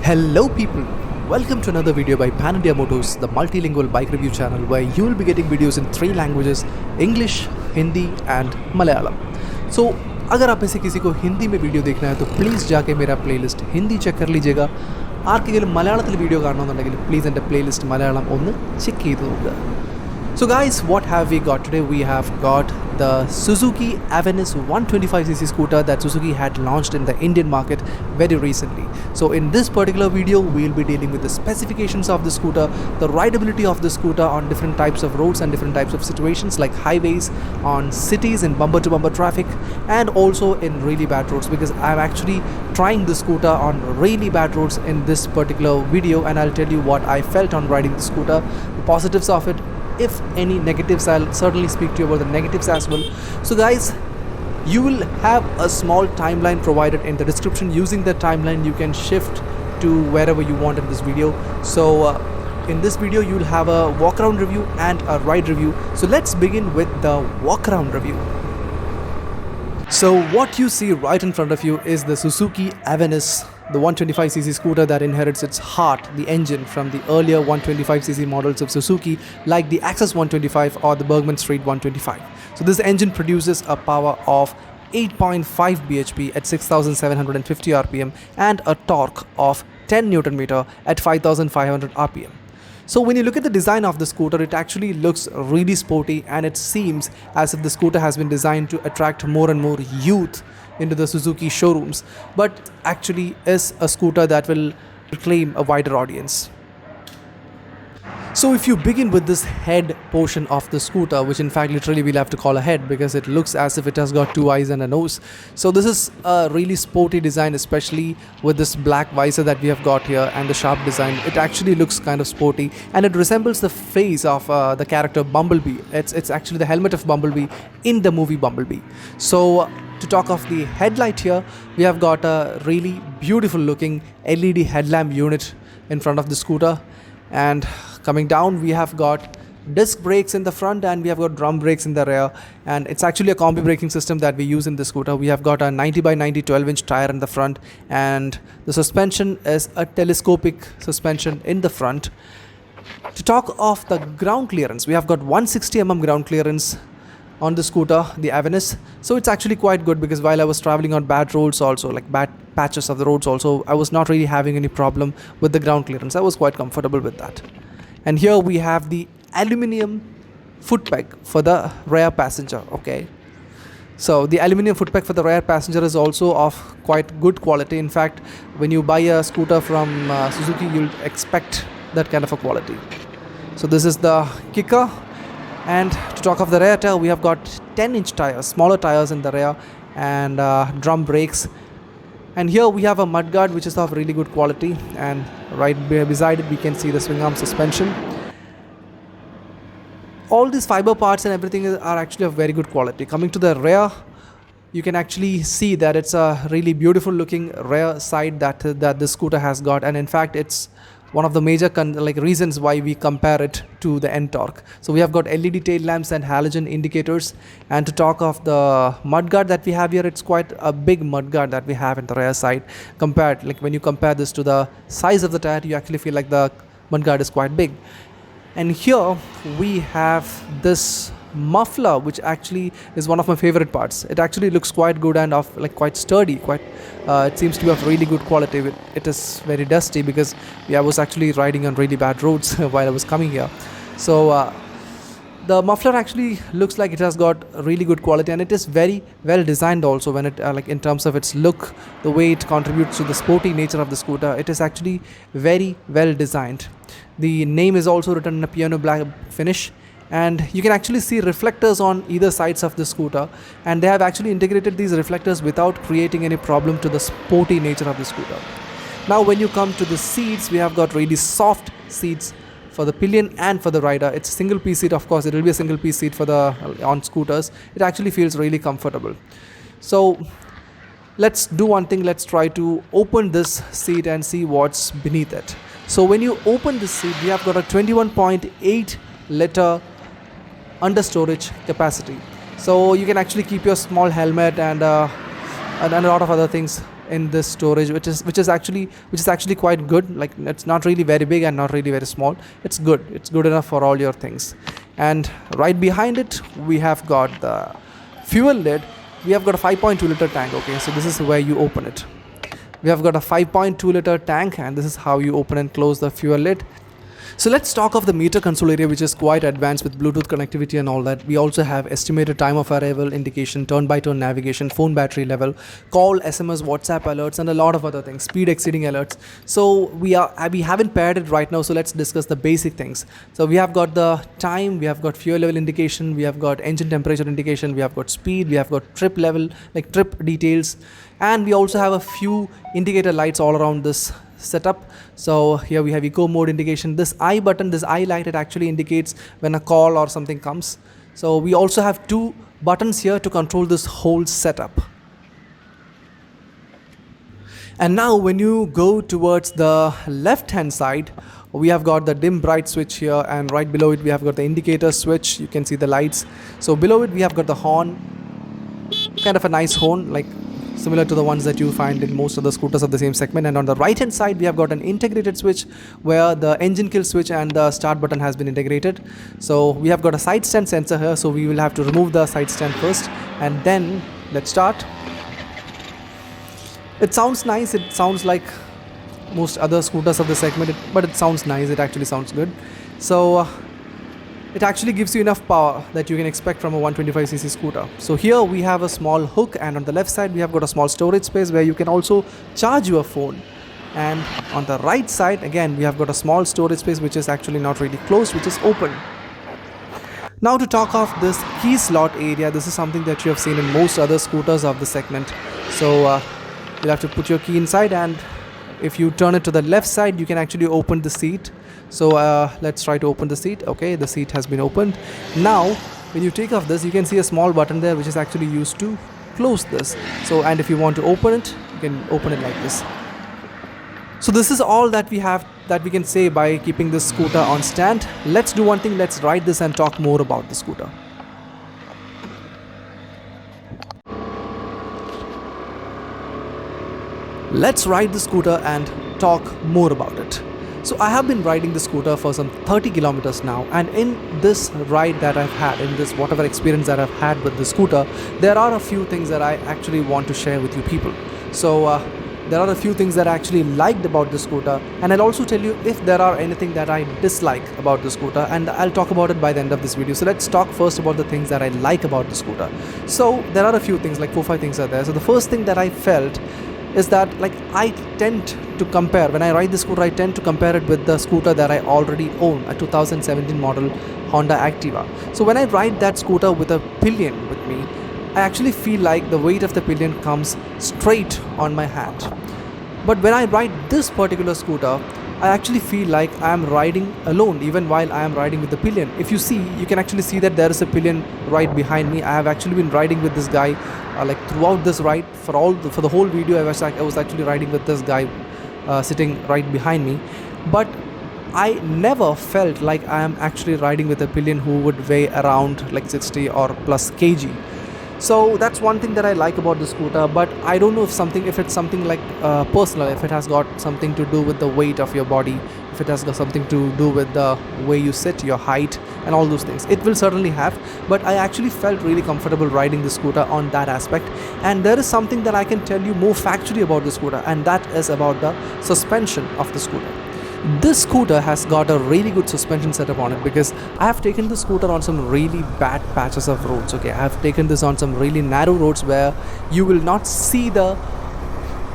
Hello people, welcome to another video by Pan India Motors, the multilingual bike review channel where you will be getting videos in 3 languages, English, Hindi and Malayalam. So अगर आप ऐसे किसी को हिंदी में video देखना है तो please जाके मेरा प्लेलिस्ट हिंदी चेक कर लीजिएगा. ആർക്കെങ്കിലും മലയാളത്തിൽ വീഡിയോ കാണണമെന്നുണ്ടെങ്കിൽ പ്ലീസ് എൻ്റെ പ്ലേലിസ്റ്റ് മലയാളം ഒന്ന് ചെക്ക് ചെയ്ത് നോക്കുക. So guys, what have we got today? We have got the Suzuki Avenis 125cc scooter that Suzuki had launched in the Indian market very recently. So in this particular video, we will be dealing with the specifications of the scooter, the rideability of the scooter on different types of roads and different types of situations like highways, on cities in bumper to bumper traffic, and also in really bad roads, because I'm actually trying the scooter on really bad roads in this particular video, and I'll tell you what I felt on riding the scooter, the positives of it. If any negatives, I'll certainly speak to you about the negatives as well. So guys, you will have a small timeline provided in the description. Using the timeline you can shift to wherever you want in this video. So in this video you will have a walk around review and a ride review. So let's begin with the walk around review. So what you see right in front of you is the Suzuki Avenis, the 125cc scooter that inherits its heart, the engine, from the earlier 125cc models of Suzuki like the Access 125 or the Bergman Street 125. So this engine produces a power of 8.5 bhp at 6750 rpm and a torque of 10 Nm at 5500 rpm. So when you look at the design of the scooter, it actually looks really sporty, and it seems as if the scooter has been designed to attract more and more youth into the Suzuki showrooms, but actually is a scooter that will claim a wider audience. So if you begin with this head portion of the scooter, which in fact literally we'll have to call a head because it looks as if it has got 2 eyes and a nose. So this is a really sporty design, especially with this black visor that we have got here and the sharp design. It actually looks kind of sporty, and it resembles the face of the character Bumblebee. It's actually the helmet of Bumblebee in the movie Bumblebee. So to talk of the headlight here, we have got a really beautiful looking LED headlamp unit in front of the scooter, and coming down we have got disc brakes in the front and we have got drum brakes in the rear, and it's actually a combi braking system that we use in this scooter. We have got a 90 by 90 12-inch tire in the front, and the suspension is a telescopic suspension in the front. To talk of the ground clearance, we have got 160 mm ground clearance on the scooter, the Avenis. So it's actually quite good, because while I was traveling on bad roads also, like bad patches of the roads also, I was not really having any problem with the ground clearance. I was quite comfortable with that. And here we have the aluminium foot peg for the rear passenger. Okay, so the aluminium foot peg for the rear passenger is also of quite good quality. In fact, when you buy a scooter from Suzuki, you'll expect that kind of a quality. So this is the kicker. And to talk of the rear tire, we have got 10-inch tires, smaller tires in the rear, and drum brakes. And here we have a mudguard which is of really good quality, and right beside it we can see the swing arm suspension. All these fiber parts and everything are actually of very good quality. Coming to the rear, you can actually see that it's a really beautiful looking rear side that the scooter has got, and in fact it's one of the major reasons why we compare it to the N-Torque. So we have got LED tail lamps and halogen indicators. And to talk of the mudguard that we have here, it's quite a big mudguard that we have in the rear side. Compared, like when you compare this to the size of the tire, you actually feel like the mudguard is quite big. And here we have this muffler, which actually is one of my favorite parts. It actually looks quite good and of quite sturdy, it seems to be of really good quality. It is very dusty because I was actually riding on really bad roads while I was coming here. So the muffler actually looks like it has got really good quality, and it is very well designed also. When it in terms of its look, the way it contributes to the sporty nature of the scooter, it is actually very well designed. The name is also written in a piano black finish, and you can actually see reflectors on either sides of the scooter, and they have actually integrated these reflectors without creating any problem to the sporty nature of the scooter. Now when you come to the seats, we have got really soft seats for the pillion and for the rider. It's a single piece seat, of course. It will be a single piece seat for the on scooters. It actually feels really comfortable. So let's do one thing. Let's try to open this seat and see what's beneath it. So when you open this seat, we have got a 21.8 liter under storage capacity. So you can actually keep your small helmet and and a lot of other things in this storage, which is actually quite good. Like, it's not really very big and not really very small. It's good enough for all your things. And right behind it we have got the fuel lid. We have got a 5.2 liter tank. Okay, so this is where you open it. We have got a 5.2 liter tank, and this is how you open and close the fuel lid. So let's talk of the meter console area, which is quite advanced with Bluetooth connectivity and all that. We also have estimated time of arrival indication, turn-by-turn navigation, phone battery level, call, SMS, WhatsApp alerts, and a lot of other things, speed exceeding alerts. So we haven't paired it right now, so let's discuss the basic things. So we have got the time, we have got fuel level indication, we have got engine temperature indication, we have got speed, we have got trip level, like trip details, and we also have a few indicator lights all around this setup. So here we have eco mode indication. This I button, this I light, it actually indicates when a call or something comes. So we also have two buttons here to control this whole setup. And now when you go towards the left hand side, we have got the dim bright switch here, and right below it we have got the indicator switch. You can see the lights. So below it we have got the horn, kind of a nice horn, like similar to the ones that you find in most of the scooters of the same segment. And on the right hand side we have got an integrated switch where the engine kill switch and the start button has been integrated. So we have got a side stand sensor here, so we will have to remove the side stand first, and then let's start. It sounds nice. It sounds like most other scooters of the segment, but it sounds nice. It actually sounds good. So it actually gives you enough power that you can expect from a 125cc scooter. So here we have a small hook, and on the left side we have got a small storage space where you can also charge your phone. And on the right side again we have got a small storage space which is actually not really closed, which is open. Now to talk of this key slot area, this is something that you have seen in most other scooters of the segment. So you'll have to put your key inside, and if you turn it to the left side you can actually open the seat. So let's try to open the seat. Okay, the seat has been opened. Now when you take off this, you can see a small button there which is actually used to close this. So, and if you want to open it, you can open it like this. So this is all that we have, that we can say by keeping this scooter on stand. Let's do one thing, let's ride this and talk more about the scooter. Let's ride the scooter and talk more about it. So I have been riding the scooter for some 30 kilometers now, and in this ride that I've had, in this whatever experience that I've had with the scooter, there are a few things that I actually want to share with you people. So there are a few things that I actually liked about the scooter, and I'll also tell you if there are anything that I dislike about the scooter, and I'll talk about it by the end of this video. So let's talk first about the things that I like about the scooter. So there are a few things, like 4-5 things are there. So the first thing that I felt is that, like, I tend to compare, when I ride the scooter, I tend to compare it with the scooter that I already own, a 2017 model Honda Activa. So when I ride that scooter with a pillion with me, I actually feel like the weight of the pillion comes straight on my hand. But when I ride this particular scooter, I actually feel like I am riding alone even while I am riding with the pillion. If you see, you can actually see that there is a pillion right behind me. I have actually been riding with this guy like throughout this ride. For the whole video I was actually riding with this guy sitting right behind me. But I never felt like I am actually riding with a pillion who would weigh around like 60 or plus kg. So that's one thing that I like about the scooter. But I don't know if it's something like personal, if it has got something to do with the weight of your body, if it has got something to do with the way you sit, your height and all those things. It will certainly have, but I actually felt really comfortable riding the scooter on that aspect. And there is something that I can tell you more factually about the scooter, and that is about the suspension of the scooter. This scooter has got a really good suspension setup on it, because I have taken the scooter on some really bad patches of roads. Okay, I have taken this on some really narrow roads where you will not see the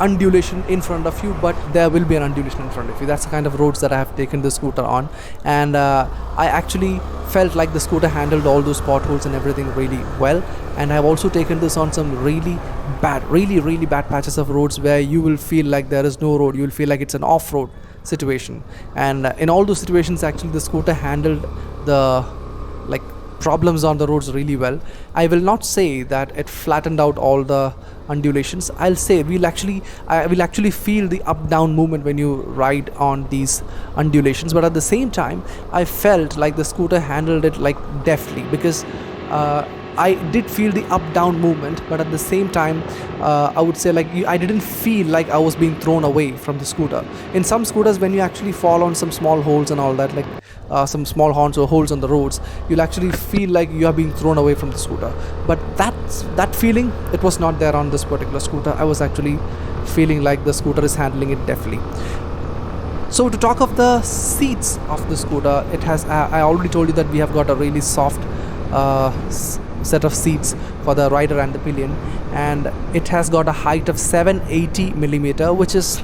undulation in front of you, but there will be an undulation in front of you. That's the kind of roads that I have taken the scooter on, and I actually felt like the scooter handled all those potholes and everything really well. And I've also taken this on some really bad patches of roads where you will feel like there is no road, you will feel like it's an off-road situation. And in all those situations, actually the scooter handled the problems on the roads really well. I will not say that it flattened out all the undulations. I'll say I will actually feel the up down movement when you ride on these undulations, but at the same time I felt like the scooter handled it like deftly, because I did feel the up-down movement, but at the same time, I would say like I didn't feel like I was being thrown away from the scooter. In some scooters, when you actually fall on some small holes and all that, like some small horns or holes on the roads, you'll actually feel like you are being thrown away from the scooter. But that feeling, it was not there on this particular scooter. I was actually feeling like the scooter is handling it deftly. So to talk of the seats of the scooter, it has I already told you that we have got a really soft set of seats for the rider and the pillion, and it has got a height of 780 millimeter, which is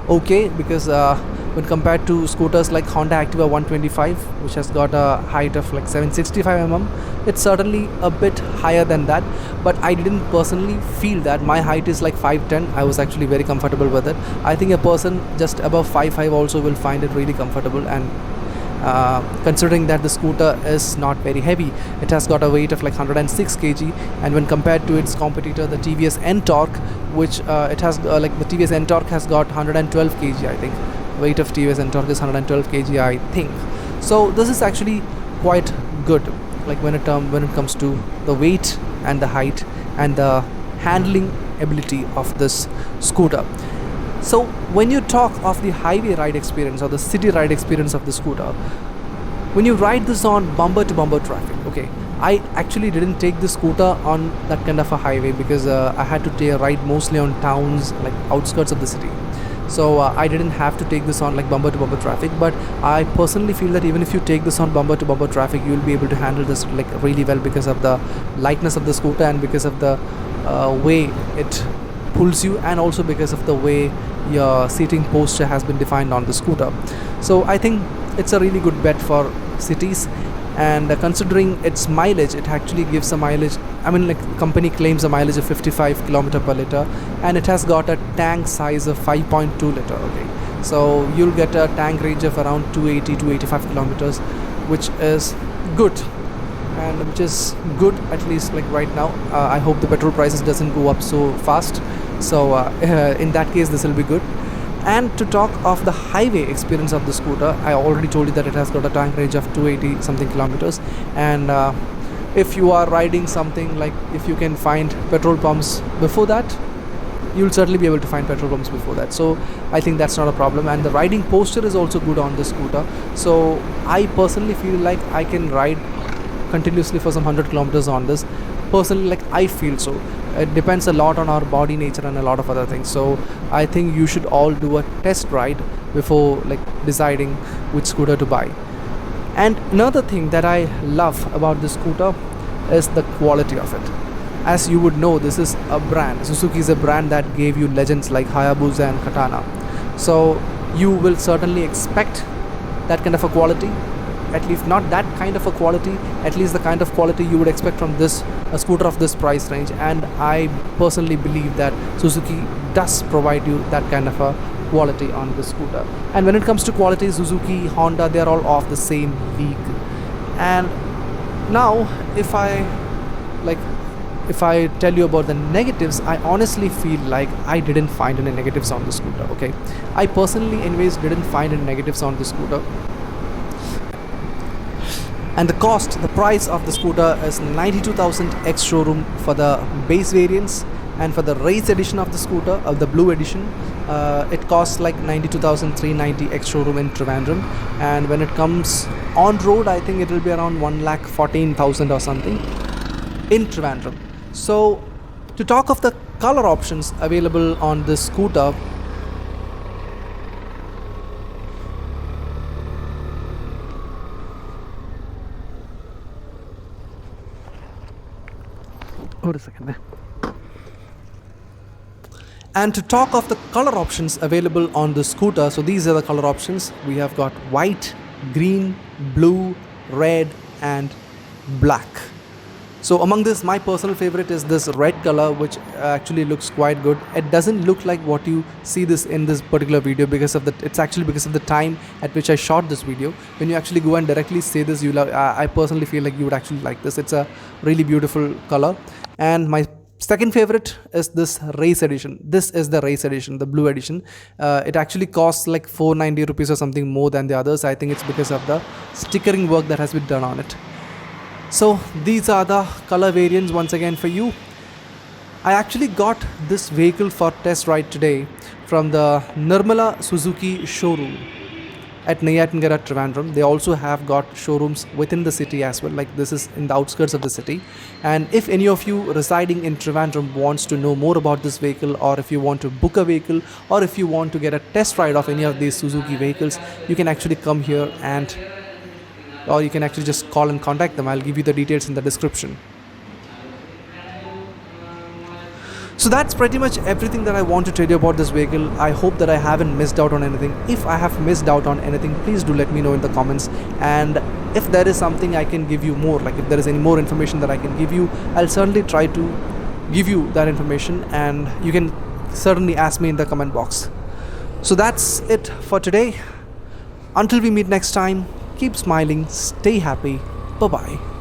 okay, because when compared to scooters like Honda Activa 125, which has got a height of like 765 mm, it's certainly a bit higher than that. But I didn't personally feel that. My height is like 5'10". I was actually very comfortable with it. I think a person just above 5'5" also will find it really comfortable, and considering that the scooter is not very heavy, it has got a weight of like 106 kg, and when compared to its competitor, the TVS N-Torque, which it has like the TVS N-Torque has got 112 kg, I think. Weight of TVS N-Torque is 112 kg, I think. So this is actually quite good, like when it comes to the weight and the height and the handling ability of this scooter. So when you talk of the highway ride experience or the city ride experience of the scooter, when you ride this on bumper to bumper traffic, okay, I actually didn't take the scooter on that kind of a highway, because I had to ride mostly on towns, like outskirts of the city. So I didn't have to take this on like bumper to bumper traffic. But I personally feel that even if you take this on bumper to bumper traffic, you will be able to handle this like really well, because of the lightness of the scooter, and because of the way it pulls you, and also because of the way your seating posture has been defined on the scooter. So I think it's a really good bet for cities. And considering its mileage, it actually gives a mileage, I mean, like the company claims a mileage of 55 km per liter, and it has got a tank size of 5.2 liter. Okay, so you'll get a tank range of around 280 to 85 kilometers, which is good, and which is good at least like right now. I hope the petrol prices doesn't go up so fast, so in that case this will be good. And to talk of the highway experience of the scooter, I already told you that it has got a tank range of 280 something kilometers, and if you are riding something like, if you can find petrol pumps before that, you'll certainly be able to find petrol pumps before that. So I think that's not a problem, and the riding posture is also good on the scooter. So I personally feel like I can ride continuously for some 100 kilometers on this. Personally, like I feel so. It depends a lot on our body nature and a lot of other things. So I think you should all do a test ride before like deciding which scooter to buy. And another thing that I love about this scooter is the quality of it. As you would know, this is a brand. Suzuki is a brand that gave you legends like Hayabusa and Katana. So you will certainly expect that kind of a quality. At least not that kind of a quality, at least the kind of quality you would expect from this a scooter of this price range. And I personally believe that Suzuki does provide you that kind of a quality on the scooter. And when it comes to quality, Suzuki, Honda, they are all of the same league. And now if I tell you about the negatives, I honestly feel like I didn't find any negatives on the scooter. Okay, I personally anyways didn't find any negatives on the scooter. And the price of the scooter is 92,000 ex showroom for the base variants, and for the race edition of the scooter, of the blue edition, it costs like 92,390 ex showroom in Trivandrum. And when it comes on road, I think it will be around 1,14,000 or something in Trivandrum. So to talk of the color options available on this scooter, hold a second there. And to talk of the color options available on the scooter, so these are the color options. We have got white, green, blue, red, and black. So among this, my personal favorite is this red color, which actually looks quite good. It doesn't look like what you see this in this particular video because of it's actually because of the time at which I shot this video. When you actually go and directly say this, I personally feel like you would actually like this. It's a really beautiful color. And my second favorite is this race edition. This is the race edition, the blue edition. It actually costs like 490 rupees or something more than the others. I think it's because of the stickering work that has been done on it. So these are the color variants once again for you. I actually got this vehicle for test ride today from the Nirmala Suzuki showroom at Neyyattinkara, Trivandrum. They also have got showrooms within the city as well, like this is in the outskirts of the city. And if any of you residing in Trivandrum wants to know more about this vehicle, or if you want to book a vehicle, or if you want to get a test ride of any of these Suzuki vehicles, you can actually come here, and or you can actually just call and contact them. I'll give you the details in the description. So that's pretty much everything that I want to tell you about this vehicle. I hope that I haven't missed out on anything. If I have missed out on anything, please do let me know in the comments. And if there is something I can give you more, like if there is any more information that I can give you, I'll certainly try to give you that information, and you can certainly ask me in the comment box. So that's it for today. Until we meet next time, keep smiling, stay happy. Bye bye.